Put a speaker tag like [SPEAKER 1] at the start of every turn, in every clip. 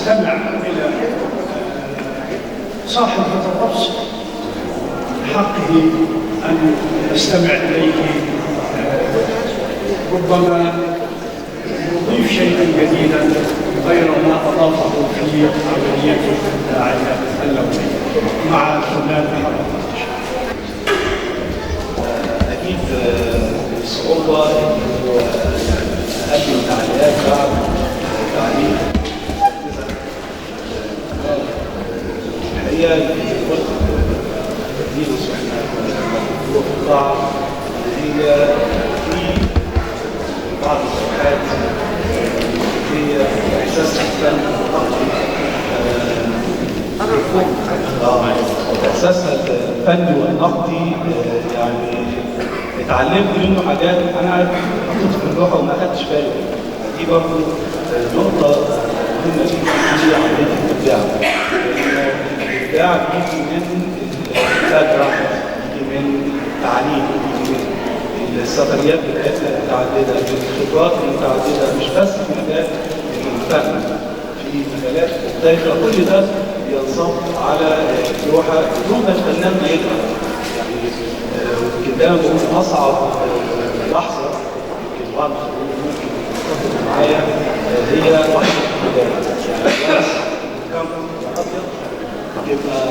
[SPEAKER 1] نستمع إلى صاحب هذا الرأس حقه أن نستمع إليه، ربما يضيف شيئا جديدا غير ما أضافه في عملية الداعية اللونية مع الفنان محمد فتش.
[SPEAKER 2] أكيد الصعوبة إنه أقدم تعليقات بعد تعليق الحقيقة قلت تدريب احنا في القاعة هي في بعض الصفحات هي إحساس الفن إحساسها الفني والنقدي يعني اتعلمت منه حاجات أنا حطيت في اللوحة وما أخدتش بالي. دي برضه نقطة مهمة جدا في عملية الإبداع. الإبداع بيجي من الفكرة، بيجي من التعليم، بيجي من السفريات بتاعتنا المتعددة، الخبرات المتعددة، مش بس في مجال الفن، في مجالات مختلفة. كل ده ينصب على لوحة بدون ما الفنان ما يقرأ. يعني قدام بقول أصعب لحظة يمكن بعض ممكن تتفق معايا هي لحظة البداية. يعني كم أبيض يبقى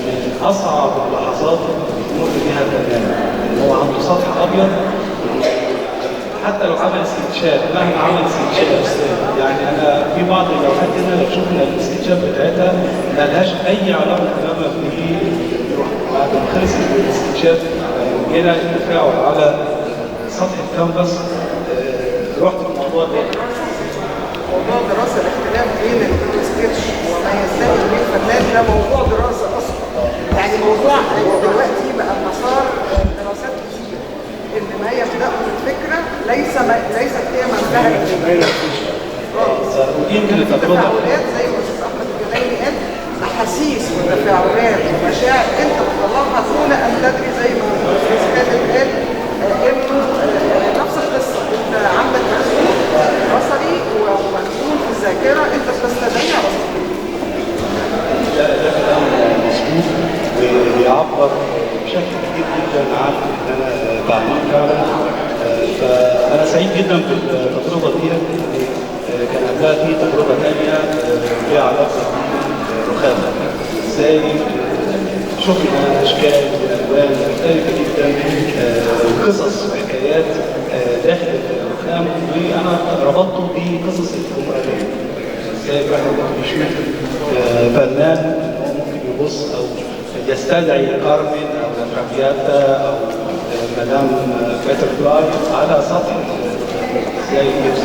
[SPEAKER 2] من أصعب اللحظات اللي بيمر بيها الفنان، إن هو عنده سطح أبيض حتى لو عمل استكشاف، مهما عمل استكشاف. يعني انا في بعض اللوحات هنا لو شفنا الاستكشاف بتاعتها ما لهاش اي علاقه تماما بعد ما خلص الاستكشاف جينا التفاعل على سطح الكانفاس رحت في الموضوع ده.
[SPEAKER 3] موضوع دراسه الاختلاف بين السكتش وما يستهل به الفنان ده موضوع دراسه اصلا. يعني موضوع دلوقتي بقى مسار دراسات كتير. ان ما يبدأ بالفكرة ليست هي منتهى
[SPEAKER 2] يمكن
[SPEAKER 3] التفاعلات زي ما استاذ احمد الجنايني قال، احاسيس وتفاعلات ومشاعر انت بتطلعها دون ان تدري زي ما الاستاذ خالد قال انه نفس القصه. انت عندك مخزون بصري ومخزون في الذاكره انت بتستدعيه على طول.
[SPEAKER 2] ده كلام مظبوط وبيعبر بشكل كبير جدا عن ان انا بعمل فعلا. فانا سعيد جدا بالتجربه دي. كان قبلها في تجربه ثانيه ليها علاقه بالرخامه، ازاي شفنا اشكال والوان مختلفه جدا وقصص وحكايات داخل الرخام، وانا ربطته بقصص الجمهوريه. ازاي الواحد بيشوف فنان ممكن يبص او يستدعي كارمن او لافرافياتا او مدام باترفلاي على سطح زي الجبس.